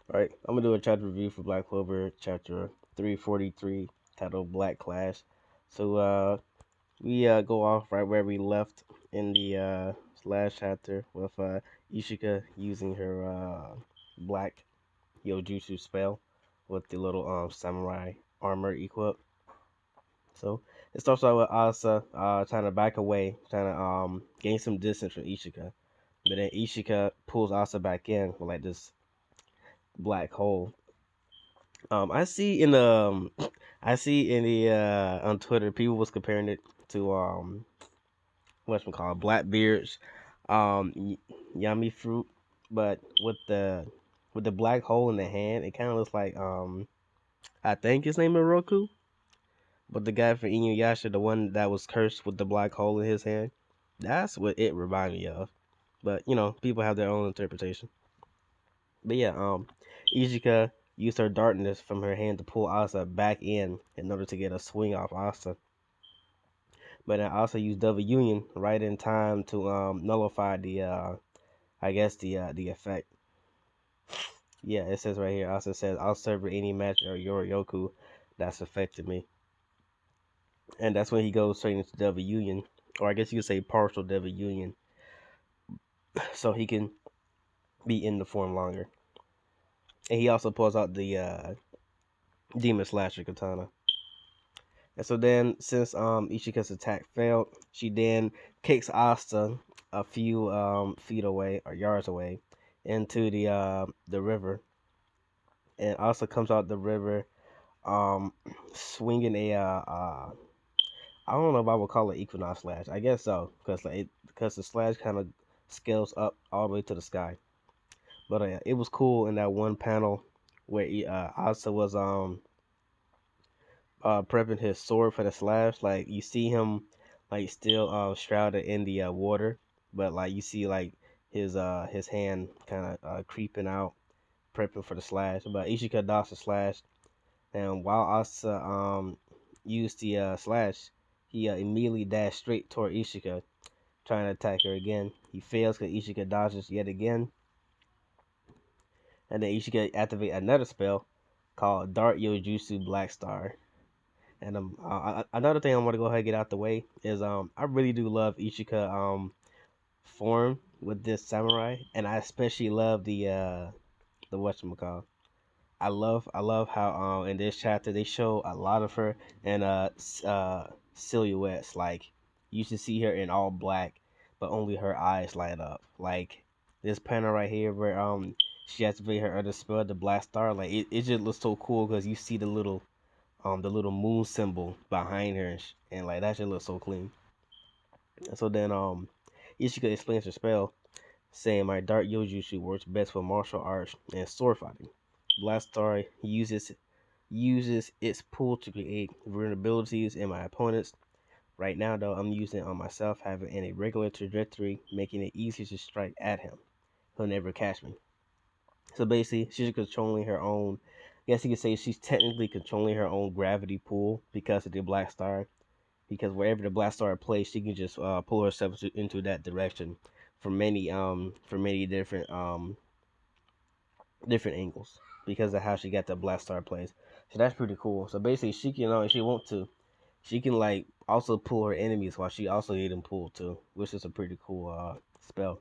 All right, I'm gonna do a chapter review for Black Clover, chapter 343, titled Black Clash. So we go off right where we left in the last chapter with Ishika using her black Yojutsu spell with the little samurai armor equip. So it starts out with Asa trying to back away, trying to gain some distance from Ishika. But then Ishika pulls Asa back in with like this black hole. I see in the I see in the on Twitter people was comparing it to what's called Blackbeard's yummy fruit, but with the black hole in the hand, it kind of looks like I think his name is Roku, but the guy from Inuyasha, the one that was cursed with the black hole in his hand, that's what it reminded me of. But people have their own interpretation. But yeah, Izuka used her darkness from her hand to pull Asa back in order to get a swing off Asa. But I also used Double Union right in time to nullify the I guess the effect. Yeah, it says right here. Asa says I'll serve any match or Yoryoku that's affected me, and that's when he goes straight into Double Union, or I guess you could say partial Double Union, so he can be in the form longer. And he also pulls out the Demon Slasher Katana. And so then, since Ichika's attack failed, she then kicks Asta a few feet away or yards away into the river, and Asta comes out the river um swinging a I don't know if I would call it Equinox slash. I guess so, because the slash kind of scales up all the way to the sky. But it was cool in that one panel where Asta was prepping his sword for the slash. Like you see him like still shrouded in the water, but like you see like his hand kind of creeping out, prepping for the slash. But Ishika dodged the slash, and while Asa used the slash, he immediately dashed straight toward Ishika, trying to attack her again. He fails because Ishika dodges yet again, and then Ishika activate another spell called Dark Yojutsu Black Star. And another thing I want to go ahead and get out the way is I really do love Ichika form with this samurai, and I especially love the whatchamacallit. I love how in this chapter they show a lot of her and silhouettes. Like you should see her in all black, but only her eyes light up. Like this panel right here where she activated her other spell, the Black Star. Like it just looks so cool because you see the little moon symbol behind her, and like that shit looks so clean. And so then Ishika explains her spell, saying my dark Yojutsu works best for martial arts and sword fighting. Blast Star uses its pull to create vulnerabilities in my opponents. Right now though, I'm using it on myself, having an irregular trajectory, making it easier to strike at him. He'll never catch me. So basically, she's controlling her own. I guess you could say she's technically controlling her own gravity pull because of the Black Star. Because wherever the Black Star plays, she can just pull herself into that direction from many different angles because of how she got the Black Star plays. So that's pretty cool. So basically, she can if she want to, she can like also pull her enemies while she also get them pulled too, which is a pretty cool spell.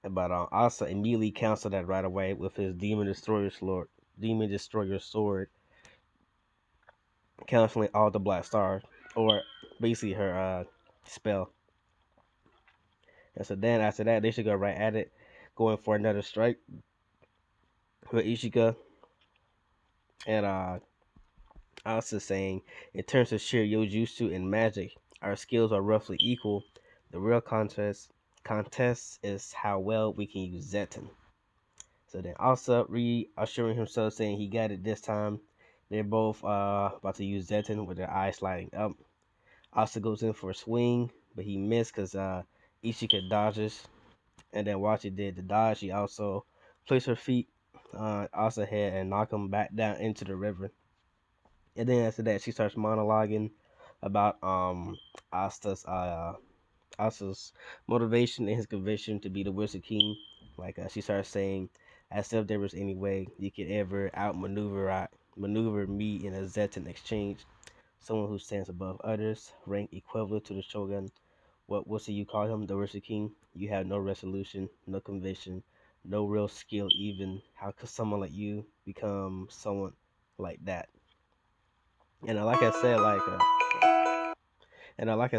But Asa immediately canceled that right away with his Demon Destroyer sword, canceling all the Black Stars, or basically her spell. And so then after that, they should go right at it, going for another strike with Ishika and Asa saying, in terms of sheer Yojutsu and magic, our skills are roughly equal. The real contest is how well we can use Zeton. So then Asa reassuring himself, saying he got it this time. They're both about to use Zeton with their eyes sliding up. Asa goes in for a swing, but he missed because Ishika dodges. And then while she did the dodge, she also placed her feet on Asa's head and knocked him back down into the river. And then after that, she starts monologuing about Asta's motivation and his conviction to be the Wizard King. Like she starts saying, as if there was any way you could ever maneuver me in a Zetan exchange. Someone who stands above others, rank equivalent to the Shogun. What do you call him? The Worship King? You have no resolution, no conviction, no real skill even. How could someone like you become someone like that? And like I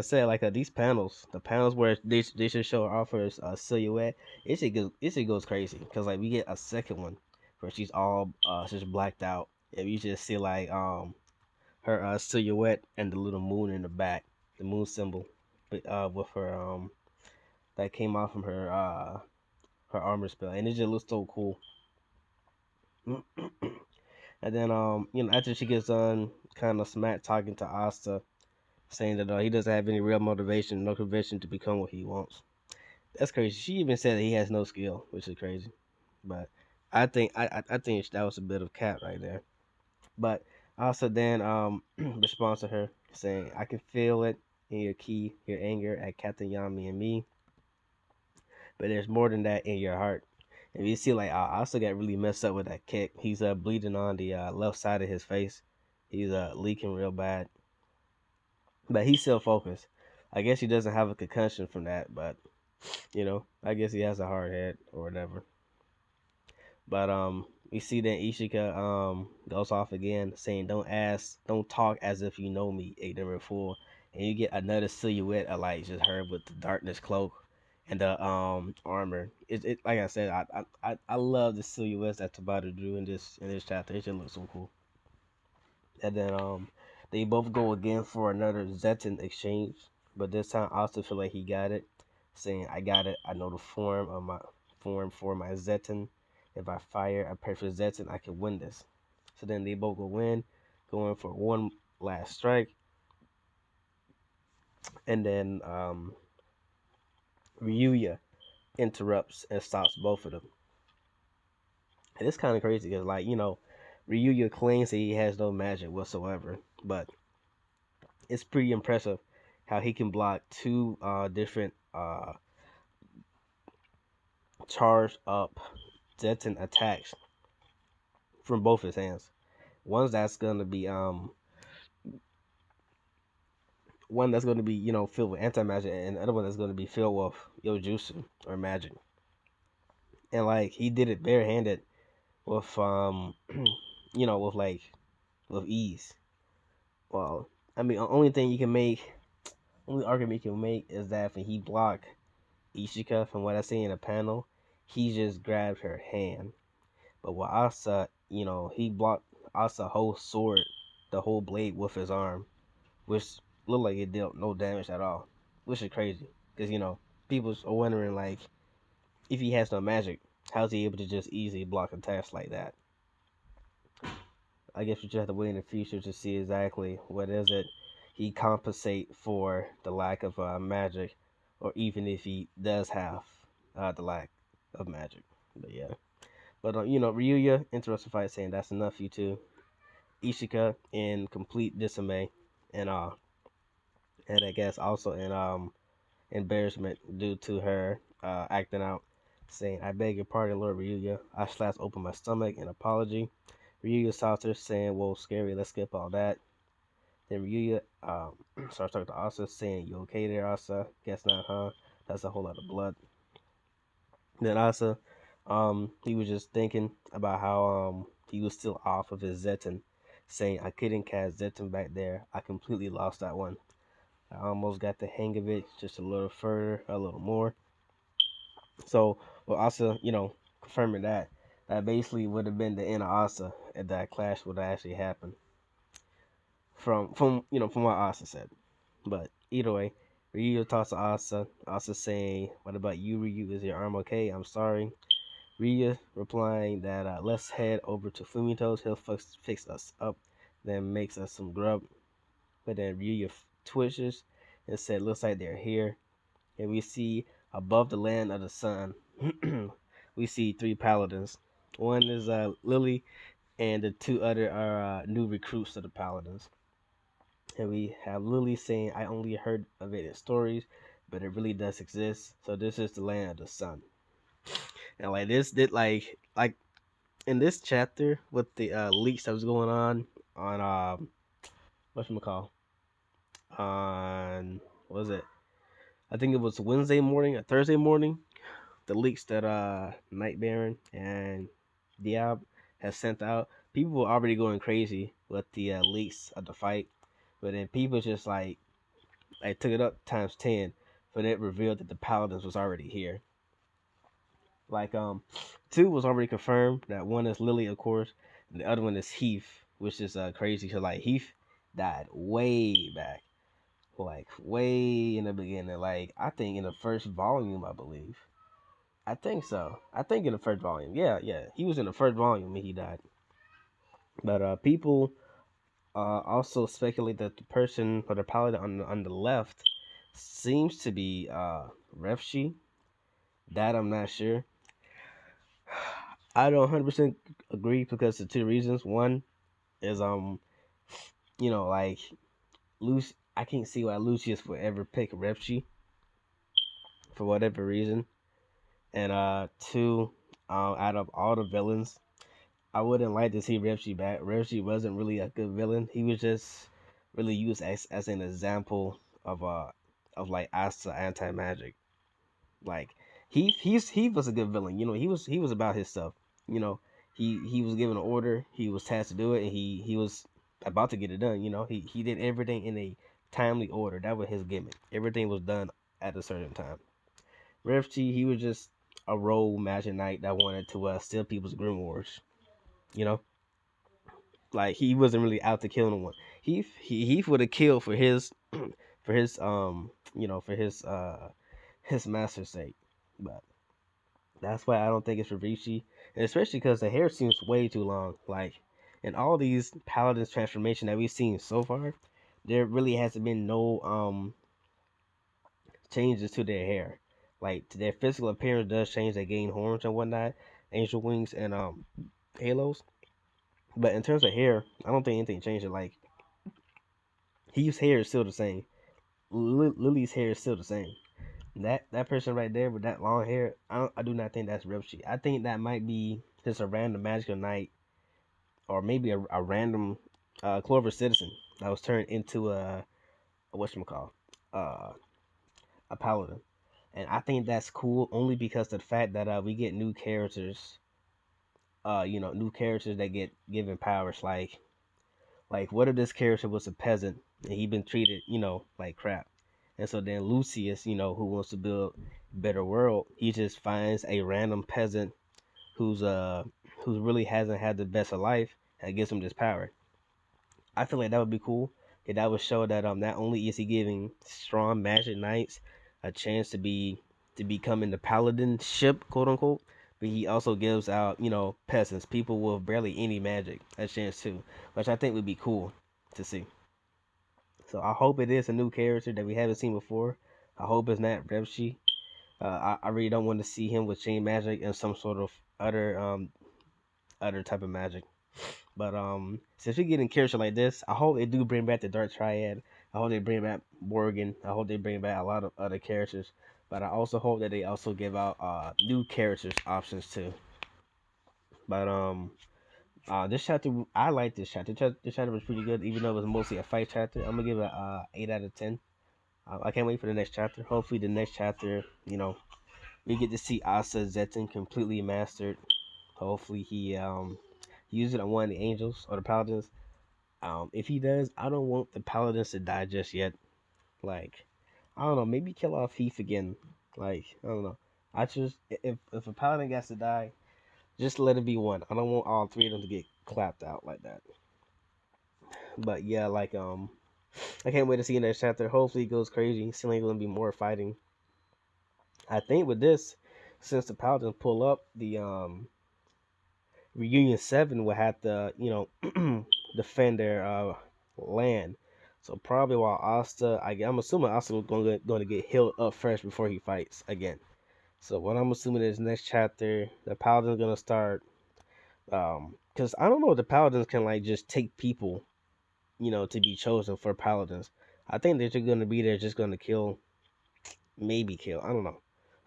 said, these panels, the panels where they should show Arthur's silhouette, it should goes crazy because like we get a second one where she's blacked out, and you just see like her silhouette and the little moon in the back, the moon symbol, but with her that came out from her armor spell, and it just looks so cool. And then after she gets done kind of smack talking to Asta, saying that he doesn't have any real motivation, no conviction to become what he wants. That's crazy. She even said that he has no skill, which is crazy. But I think that was a bit of cap right there. But Asta then responds to her saying, "I can feel it in your key, your anger at Captain Yami and me, but there's more than that in your heart." And you see, like Asta got really messed up with that kick. He's bleeding on the left side of his face. He's leaking real bad, but he's still focused. I guess he doesn't have a concussion from that, but I guess he has a hard head or whatever. But we see that Ishika goes off again, saying, don't talk as if you know me, ignorant fool." And you get another silhouette of like just her with the darkness cloak and the armor. It like I said, I love the silhouettes that Tabata drew in this chapter. It just looks so cool. And then they both go again for another Zetan exchange, but this time I also feel like he got it, saying, "I got it. I know the form for my Zetan. If I fire a perfect Zetan, I can win this." So then they both go in, going for one last strike, and then Ryuya interrupts and stops both of them. And it's kind of crazy because, like, Ryuya claims that he has no magic whatsoever, but it's pretty impressive how he can block two different charged up Zetan attacks from both his hands. One's that's gonna be one that's gonna be filled with anti magic, and the other one that's gonna be filled with Yojutsu or magic. And like he did it barehanded with with with ease. Well, I mean, only argument you can make is that when he blocked Ishika, from what I see in the panel, he just grabbed her hand. But with Asa, he blocked Asa's whole sword, the whole blade with his arm, which looked like it dealt no damage at all, which is crazy. Because, people are wondering, like, if he has no magic, how's he able to just easily block attacks like that? I guess we just have to wait in the future to see exactly what is it he compensate for the lack of magic, or even if he does have the lack of magic. But yeah. But Ryuya interrupts the fight, saying, "That's enough, you two." Ishika in complete dismay and and I guess also in embarrassment due to her acting out, saying, "I beg your pardon, Lord Ryuya. I slashed open my stomach in apology." Ryuya stops her, saying, "Whoa, scary. Let's skip all that." Then Ryuya starts talking to Asa, saying, "You okay there, Asa? Guess not, huh? That's a whole lot of blood." Then Asa, he was just thinking about how he was still off of his Zetan, saying, "I couldn't cast Zetan back there. I completely lost that one. I almost got the hang of it, just a little further, a little more." So, well, Asa, confirming that basically would have been the end of Asa if that clash would have actually happened. From what Asa said. But either way, Ryu talks to Asa. Asa saying, "What about you, Ryu? Is your arm okay? I'm sorry." Ryu replying that let's head over to Fumito's. He'll fix us up, then makes us some grub. But then Ryu twitches and said, "Looks like they're here." And we see above the land of the sun, we see three paladins. One is Lily, and the two other are new recruits to the paladins. And we have Lily saying, "I only heard of it in stories, but it really does exist. So this is the land of the sun." And like this did like in this chapter with the leaks that was going on what call on what was it? I think it was Wednesday morning or Thursday morning. The leaks that Night Baron and Diab has sent out. People were already going crazy with the leaks of the fight, but then people just like took it up times 10, but it revealed that the Paladins was already here. Like two was already confirmed. That one is Lily, of course, and the other one is Heath, which is crazy because like Heath died way back, like way in the beginning. Like I think in the first volume, I believe. I think so. I think in the first volume. Yeah, yeah. He was in the first volume when he died. But people also speculate that the person or the paladin on the left seems to be Refshi. That I'm not sure. I don't 100% agree because of two reasons. One is like Lucy. I can't see why Lucius would ever pick Refshi for whatever reason. And two, out of all the villains, I wouldn't like to see Reggie back. Reggie wasn't really a good villain. He was just really used as an example of like Asta anti magic. Like he was a good villain. He was about his stuff. You know he was given an order. He was tasked to do it, and he was about to get it done. He did everything in a timely order. That was his gimmick. Everything was done at a certain time. Reggie, he was just a rogue magic knight that wanted to steal people's grimoires. You know, like he wasn't really out to kill anyone. He would have killed for his for his his master's sake. But that's why I don't think it's Rivici, and especially because the hair seems way too long. Like in all these paladins transformation that we've seen so far, there really hasn't been no changes to their hair. Like their physical appearance does change. They gain horns and whatnot, angel wings and halos. But in terms of hair, I don't think anything changed. Like Heath's hair is still the same. Lily's hair is still the same. That person right there with that long hair, I do not think that's Ripshi. I think that might be just a random magical knight, or maybe a random Clover citizen that was turned into a whatchamacall, uh, a paladin. And I think that's cool only because of the fact that we get new characters, new characters that get given powers. Like, what if this character was a peasant and he been treated, like crap? And so then Lucius, who wants to build a better world, he just finds a random peasant who's who really hasn't had the best of life and gives him this power. I feel like that would be cool. And that would show that not only is he giving strong magic knights a chance to become in the paladin ship, quote unquote, but he also gives out, peasants, people with barely any magic, a chance too, which I think would be cool to see. So I hope it is a new character that we haven't seen before. I hope it's not Revshi. I really don't want to see him with chain magic and some sort of other type of magic. But since we're getting characters like this, I hope they do bring back the Dark Triad. I hope they bring back Morgan. I hope they bring back a lot of other characters. But I also hope that they also give out new characters options too. But this chapter, I like this chapter. This chapter was pretty good, even though it was mostly a fight chapter. I'm gonna give it 8 out of 10. I can't wait for the next chapter. Hopefully, the next chapter, we get to see Asa Zetin completely mastered. Hopefully, he uses it on one of the angels or the paladins. If he does, I don't want the paladins to die just yet. Like, I don't know, maybe kill off Heath again. Like, I don't know. I just if a paladin gets to die, just let it be one. I don't want all three of them to get clapped out like that. But yeah, like I can't wait to see the next chapter. Hopefully, it goes crazy. Seems like gonna be more fighting. I think with this, since the paladins pull up, the Reunion 7 will have to, defend their land. So probably while Asta, I'm assuming Asta was going to get healed up first before he fights again. So what I'm assuming is next chapter, the Paladin's gonna start. Because I don't know if the Paladins can like just take people, to be chosen for Paladins. I think they're just gonna be there, just gonna kill, maybe kill. I don't know.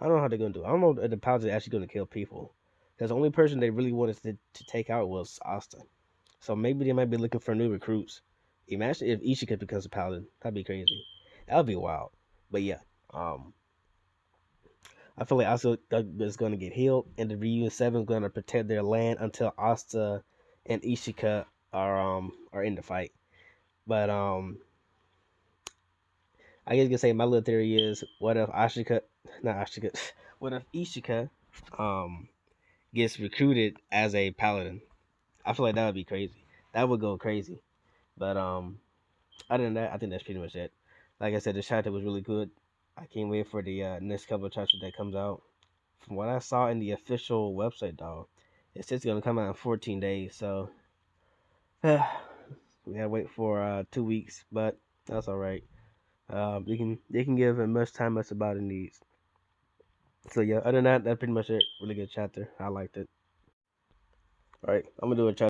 I don't know how they're gonna do it. I don't know if the Paladins are actually gonna kill people. because the only person they really wanted to take out was Asta. So maybe they might be looking for new recruits. Imagine if Ishika becomes a paladin. That'd be crazy. That would be wild. But yeah, um, I feel like Asta is going to get healed, and the Reunion Seven is going to protect their land until Asta and Ishika are in the fight. But I guess you can say my little theory is, what if Ashika, not Ashika, what if Ishika um gets recruited as a paladin? I feel like that would be crazy. That would go crazy. But other than that, I think that's pretty much it. Like I said, the chapter was really good. I can't wait for the next couple of chapters that comes out. From what I saw in the official website, dog, it says it's gonna come out in 14 days. So we gotta wait for 2 weeks, but that's all right. They can give as much time as the body needs. So yeah, other than that, that's pretty much it. Really good chapter. I liked it. All right, I'm gonna do a chapter.